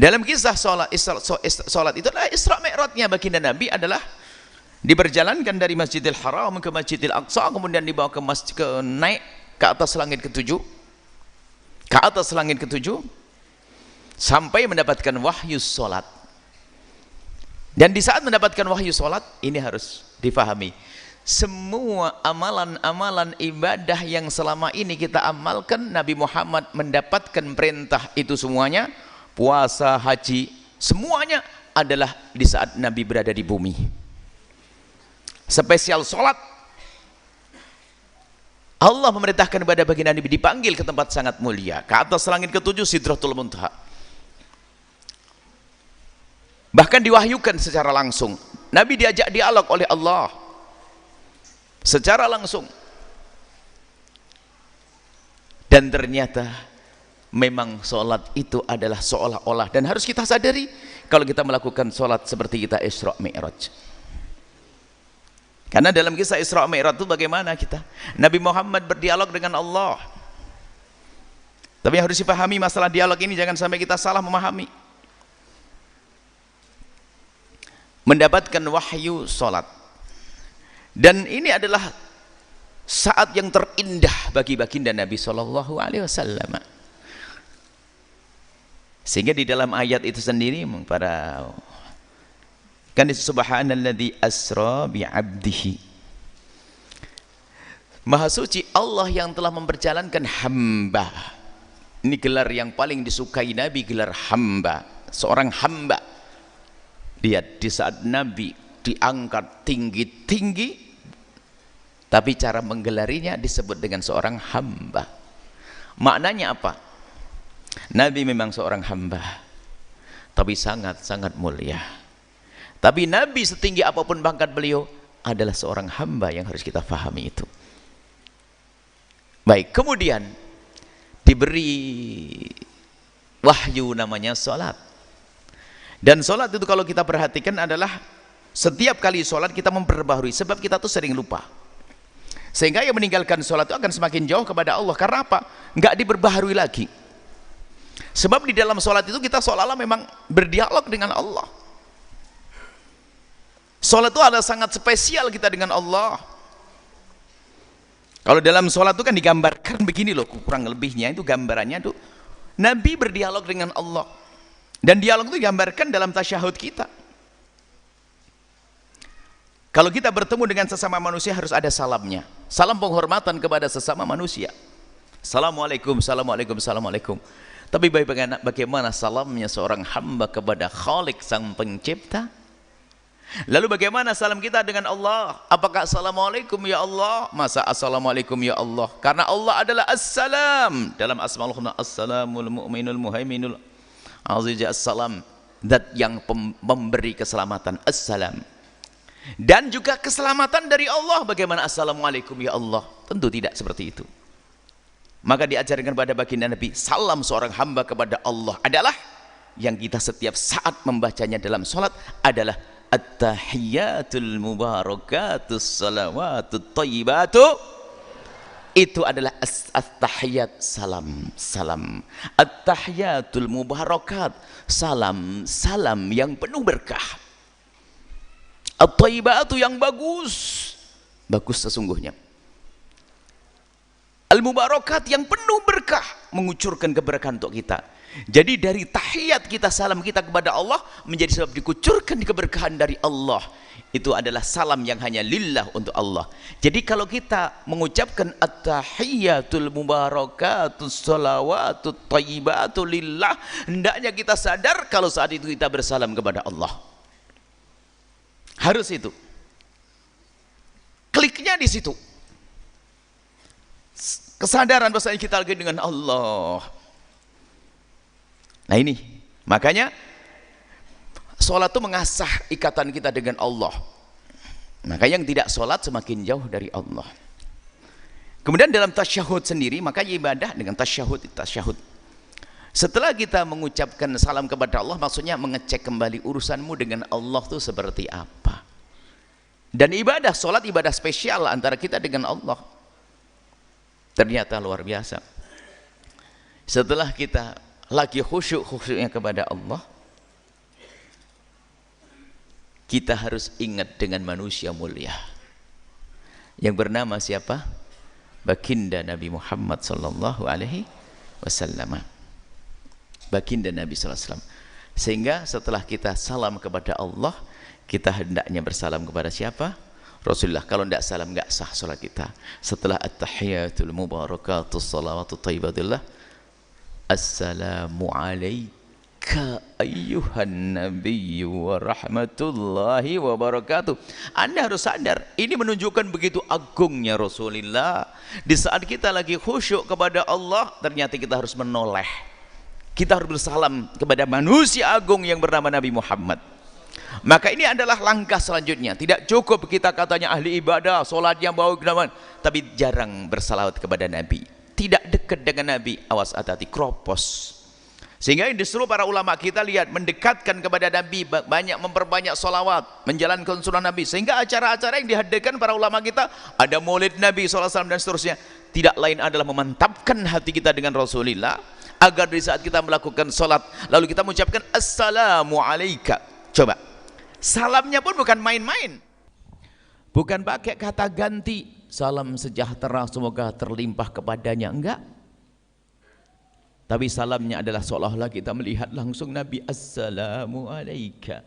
Dalam kisah sholat itu adalah Isra Mi'rajnya baginda Nabi adalah diperjalankan dari Masjidil Haram ke Masjidil Aqsa, kemudian dibawa ke naik ke atas langit ketujuh, sampai mendapatkan wahyu sholat. Dan di saat mendapatkan wahyu sholat ini harus difahami, semua amalan-amalan ibadah yang selama ini kita amalkan, Nabi Muhammad mendapatkan perintah itu semuanya, puasa, haji, semuanya adalah di saat Nabi berada di bumi. Spesial sholat, Allah memerintahkan kepada baginda Nabi dipanggil ke tempat sangat mulia, ke atas langit ketujuh, Sidratul Muntaha. Bahkan diwahyukan secara langsung. Nabi diajak dialog oleh Allah secara langsung. Dan ternyata memang sholat itu adalah seolah-olah, dan harus kita sadari kalau kita melakukan sholat seperti kita Isra Mi'raj. Karena dalam kisah Isra Mi'raj itu bagaimana kita? Nabi Muhammad berdialog dengan Allah. Tapi harus dipahami masalah dialog ini, jangan sampai kita salah memahami. Mendapatkan wahyu sholat, dan ini adalah saat yang terindah bagi baginda Nabi Shallallahu Alaihi Wasallam. Sehingga di dalam ayat itu sendiri para kan subhanalladzi asra bi 'abdihi, maha suci Allah yang telah memperjalankan hamba. Ini gelar yang paling disukai Nabi, gelar hamba, seorang hamba. Lihat, di saat Nabi diangkat tinggi-tinggi, tapi cara menggelarinya disebut dengan seorang hamba. Maknanya apa? Nabi memang seorang hamba, tapi sangat-sangat mulia. Tapi Nabi setinggi apapun pangkat beliau adalah seorang hamba, yang harus kita fahami itu. Baik, kemudian diberi wahyu namanya sholat. Dan sholat itu kalau kita perhatikan adalah setiap kali sholat kita memperbaharui, sebab kita tuh sering lupa. Sehingga yang meninggalkan sholat itu akan semakin jauh kepada Allah. Karena apa? Nggak diperbaharui lagi. Sebab di dalam sholat itu kita seolah-olah memang berdialog dengan Allah. Sholat itu adalah sangat spesial kita dengan Allah. Kalau dalam sholat itu kan digambarkan begini loh, kurang lebihnya itu gambarannya tuh Nabi berdialog dengan Allah. Dan dialog itu digambarkan dalam tasyahud kita. Kalau kita bertemu dengan sesama manusia harus ada salamnya, salam penghormatan kepada sesama manusia. Assalamualaikum, assalamualaikum, assalamualaikum. Tapi bagaimana salamnya seorang hamba kepada Khalik sang pencipta? Lalu bagaimana salam kita dengan Allah? Apakah assalamualaikum ya Allah? Masa assalamualaikum ya Allah? Karena Allah adalah assalam. Dalam asmaul husna, assalamul mu'minul muhaiminul aziz, assalam, zat yang memberi keselamatan, assalam. Dan juga keselamatan dari Allah. Bagaimana assalamualaikum ya Allah? Tentu tidak seperti itu. Maka diajarkan kepada baginda Nabi, salam seorang hamba kepada Allah adalah yang kita setiap saat membacanya dalam sholat adalah at-tahiyyatul mubarakatus salawatut thayyibatu. Itu adalah at-tahiyyat, salam. At-tahiyyatul mubarakat, salam yang penuh berkah. At-thayyibatu yang bagus sesungguhnya. Al-mubarakat yang penuh berkah, mengucurkan keberkahan untuk kita. Jadi dari tahiyat kita, salam kita kepada Allah menjadi sebab dikucurkan keberkahan dari Allah. Itu adalah salam yang hanya lillah, untuk Allah. Jadi kalau kita mengucapkan at-tahiyyatul mubarakatus salawatut thayyibatu lillah, hendaknya kita sadar kalau saat itu kita bersalam kepada Allah. Harus itu. Kliknya di situ. Kesadaran bahwa kita lagi dengan Allah. Nah ini, makanya sholat itu mengasah ikatan kita dengan Allah. Maka yang tidak sholat semakin jauh dari Allah. Kemudian dalam tasyahud sendiri, makanya ibadah dengan tasyahud. Setelah kita mengucapkan salam kepada Allah, maksudnya mengecek kembali urusanmu dengan Allah itu seperti apa. Dan ibadah, sholat ibadah spesial antara kita dengan Allah. Ternyata luar biasa. Setelah kita lagi khusyuk-khusyuknya kepada Allah, kita harus ingat dengan manusia mulia yang bernama siapa? Baginda Nabi Muhammad sallallahu alaihi wasallam. Baginda Nabi sallallahu alaihi wasallam. Sehingga setelah kita salam kepada Allah, kita hendaknya bersalam kepada siapa? Rasulullah. Kalau tidak salam, enggak sah salat kita. Setelah at-tahiyatul mubarakatus salawatut thayyibatullah, assalamu alayka ayyuhan nabiyyu wa rahmatullahi wa barakatuh. Anda harus sadar, ini menunjukkan begitu agungnya Rasulullah. Di saat kita lagi khusyuk kepada Allah, ternyata kita harus menoleh, kita harus bersalam kepada manusia agung yang bernama Nabi Muhammad. Maka ini adalah langkah selanjutnya. Tidak cukup kita katanya ahli ibadah, solat yang bau kenaman, tapi jarang bersalawat kepada Nabi, tidak dekat dengan Nabi. Awas, hati-hati, kropos. Sehingga disuruh para ulama kita lihat, mendekatkan kepada Nabi, banyak memperbanyak solawat, menjalankan sunnah Nabi. Sehingga acara-acara yang dihadirkan para ulama kita, ada maulid Nabi SAW dan seterusnya, tidak lain adalah memantapkan hati kita dengan Rasulullah, agar di saat kita melakukan solat, lalu kita mengucapkan assalamu alayka. Coba, salamnya pun bukan main-main, bukan pakai kata ganti, salam sejahtera semoga terlimpah kepadanya, enggak. Tapi salamnya adalah seolah-olah kita melihat langsung Nabi, assalamu alayka.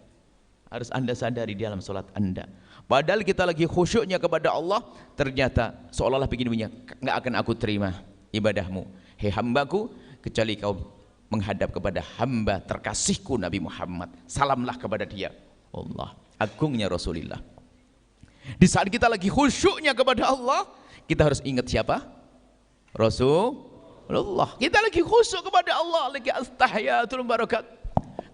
Harus Anda sadari di dalam solat Anda. Padahal kita lagi khusyuknya kepada Allah, ternyata seolah-olah begini, enggak akan aku terima ibadahmu, hei hambaku, kecuali kau menghadap kepada hamba terkasihku Nabi Muhammad. Salamlah kepada dia. Allah, agungnya Rasulullah. Di saat kita lagi khusyuknya kepada Allah, kita harus ingat siapa? Rasulullah. Kita lagi khusyuk kepada Allah, lagi astahiyatul barakat,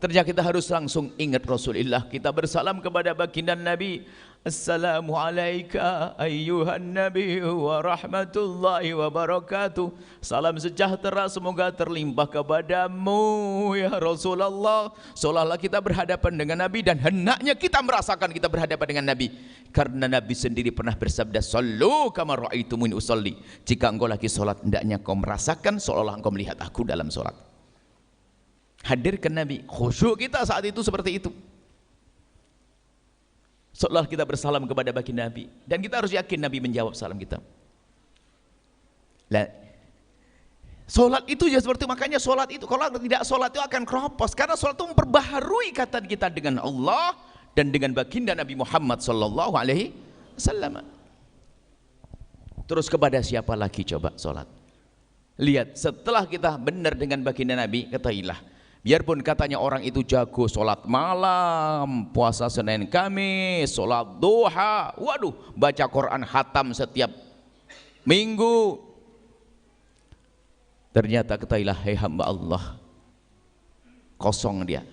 ternyata kita harus langsung ingat Rasulullah. Kita bersalam kepada baginda Nabi, assalamu alayka ayyuhan nabi wa rahmatullahi wa barakatuh. Salam sejahtera semoga terlimpah kepadamu ya Rasulullah. Seolah-olah kita berhadapan dengan Nabi, dan hendaknya kita merasakan kita berhadapan dengan Nabi, karena Nabi sendiri pernah bersabda, sallu kama ra'aitumuni usolli. Jika engkau lagi solat, hendaknya kau merasakan seolah-olah engkau melihat aku dalam solat. Hadirkan Nabi, khusyuk kita saat itu seperti itu. Seolah kita bersalam kepada baginda Nabi, dan kita harus yakin Nabi menjawab salam kita. Nah, solat itu ya seperti, makanya solat itu, kalau tidak solat itu akan kropos, karena solat itu memperbaharui ikatan kita dengan Allah dan dengan baginda Nabi Muhammad sallallahu alaihi wasallam. Terus kepada siapa lagi coba solat? Lihat, setelah kita benar dengan baginda Nabi, ketahuilah, biarpun katanya orang itu jago solat malam, puasa Senin Kamis, solat duha, waduh, baca Quran khatam setiap minggu, ternyata ketahuilah, hei hamba Allah, kosong dia,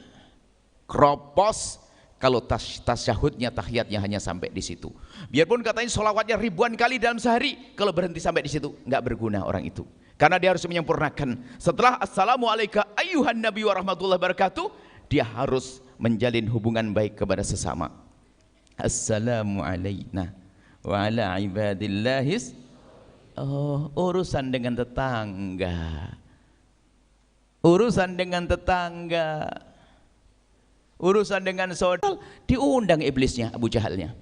kropos. Kalau tasyahudnya, tahiyatnya hanya sampai di situ. Biarpun katanya solawatnya ribuan kali dalam sehari, kalau berhenti sampai di situ, nggak berguna orang itu. Karena dia harus menyempurnakan. Setelah assalamu alayka ayyuhan nabi wa rahmatullahi wabarakatuh, dia harus menjalin hubungan baik kepada sesama. Assalamu alayna wa ala ibadillahis. Oh, urusan dengan tetangga, urusan dengan tetangga, urusan dengan saudara, diundang iblisnya, Abu Jahalnya.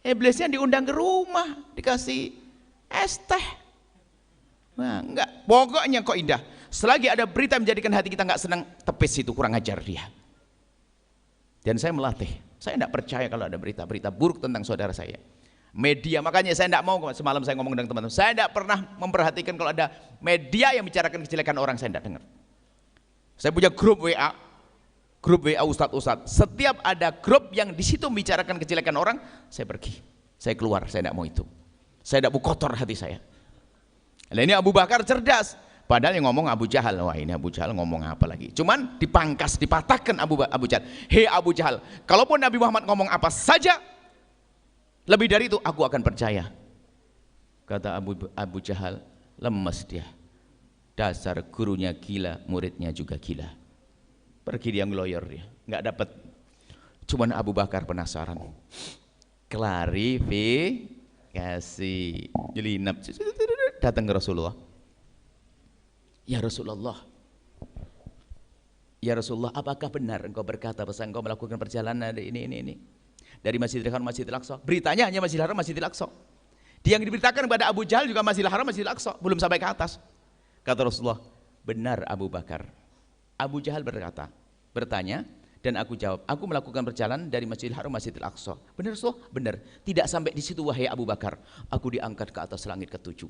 Iblisnya diundang ke rumah, dikasih es teh. Nah, enggak, pokoknya kok indah. Selagi ada berita menjadikan hati kita enggak senang, tepis itu, kurang ajar dia. Dan saya melatih, saya enggak percaya kalau ada berita-berita buruk tentang saudara saya. Media, makanya saya enggak mau, semalam saya ngomong dengan teman-teman, saya enggak pernah memperhatikan kalau ada media yang bicarakan kejelekan orang, saya enggak dengar. Saya punya grup WA Ustadz. Setiap ada grup yang di situ membicarakan kejelekan orang, saya pergi, saya keluar, saya enggak mau itu. Saya tidak mau kotor hati saya. Nah, ini Abu Bakar cerdas. Padahal yang ngomong Abu Jahal. Wah, ini Abu Jahal ngomong apa lagi? Cuman dipangkas, dipatahkan Abu Jahal. Hei Abu Jahal, kalaupun Nabi Muhammad ngomong apa saja, lebih dari itu aku akan percaya. Kata Abu Jahal, lemes dia. Dasar gurunya gila, muridnya juga gila. Pergi dia ngeloyor dia, nggak dapat. Cuman Abu Bakar penasaran. Klarifikasi, nyelinap, datang ke Rasulullah. Ya Rasulullah, ya Rasulullah, apakah benar engkau berkata bahwa engkau melakukan perjalanan ini dari Masjidil Haram Masjidil Aqsa? Beritanya hanya Masjidil Haram Masjidil Aqsa. Dia yang diberitakan kepada Abu Jahal juga Masjidil Haram Masjidil Aqsa, belum sampai ke atas. Kata Rasulullah, benar Abu Bakar. Abu Jahal bertanya, dan aku jawab, aku melakukan perjalanan dari Masjidil Haram Masjidil Aqsa. Benar Rasulullah? Benar. Tidak sampai di situ wahai Abu Bakar, aku diangkat ke atas langit ke-7.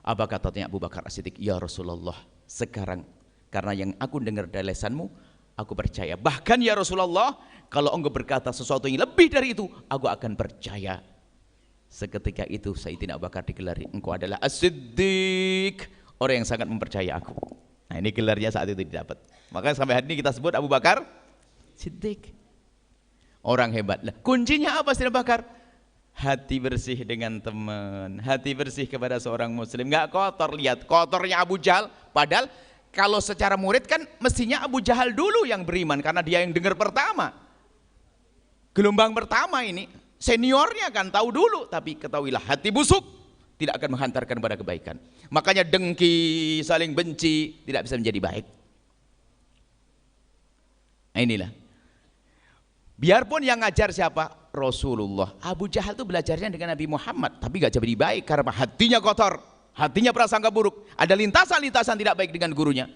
Apa katanya Abu Bakar As-Siddiq? Ya Rasulullah, sekarang karena yang aku dengar dari lisanmu, aku percaya. Bahkan ya Rasulullah, kalau engkau berkata sesuatu yang lebih dari itu, aku akan percaya. Seketika itu Sayyidina Abu Bakar digelari, engkau adalah As-Siddiq, orang yang sangat mempercaya aku. Nah ini gelarnya saat itu didapat. Makanya sampai hari ini kita sebut Abu Bakar Siddiq, orang hebat. Lah, kuncinya apa Sayyidina Abu Bakar? Hati bersih dengan teman, hati bersih kepada seorang muslim, nggak kotor. Lihat kotornya Abu Jahal, padahal kalau secara murid kan mestinya Abu Jahal dulu yang beriman karena dia yang dengar pertama, gelombang pertama ini, seniornya kan tahu dulu. Tapi ketahuilah, hati busuk tidak akan menghantarkan kepada kebaikan. Makanya dengki, saling benci tidak bisa menjadi baik. Nah inilah, biarpun yang ngajar siapa? Rasulullah. Abu Jahal itu belajarnya dengan Nabi Muhammad, tapi gak jadi baik karena hatinya kotor, hatinya prasangka buruk, ada lintasan-lintasan tidak baik dengan gurunya.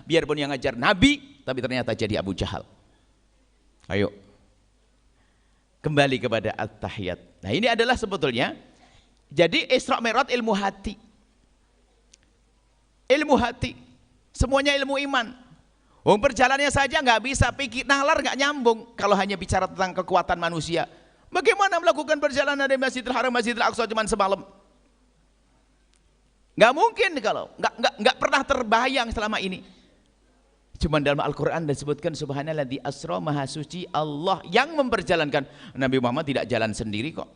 Biarpun yang ngajar Nabi, tapi ternyata jadi Abu Jahal. Ayo kembali kepada At-Tahiyat. Nah ini adalah sebetulnya, jadi Isra Mi'raj ilmu hati, ilmu hati, semuanya ilmu iman. Perjalanannya saja nggak bisa, pikir nalar nggak nyambung kalau hanya bicara tentang kekuatan manusia. Bagaimana melakukan perjalanan dari Masjidil Haram Masjidil Aqsa cuma semalam? Nggak mungkin, kalau nggak pernah terbayang selama ini. Cuma dalam Al-Quran disebutkan subhanalladzi asra, maha suci Allah yang memperjalankan. Nabi Muhammad tidak jalan sendiri kok.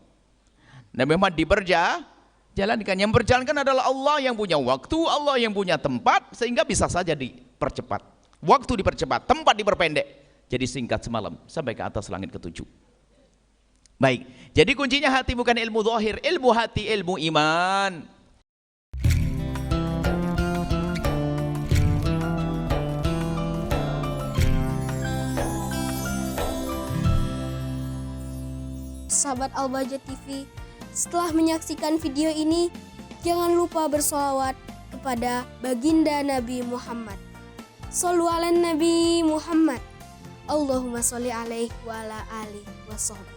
Nabi Muhammad diperjalankan. Yang memperjalankan adalah Allah yang punya waktu, Allah yang punya tempat, sehingga bisa saja dipercepat. Waktu dipercepat, tempat diperpendek, jadi singkat semalam sampai ke atas langit ke-7. Baik, jadi kuncinya hati, bukan ilmu zahir, ilmu hati, ilmu iman. Sahabat Al-Bahjah TV, setelah menyaksikan video ini, jangan lupa bersolawat kepada baginda Nabi Muhammad. Shollu ala Nabi Muhammad. Allahumma sholli alaihi wa ala alihi wa sahbihi.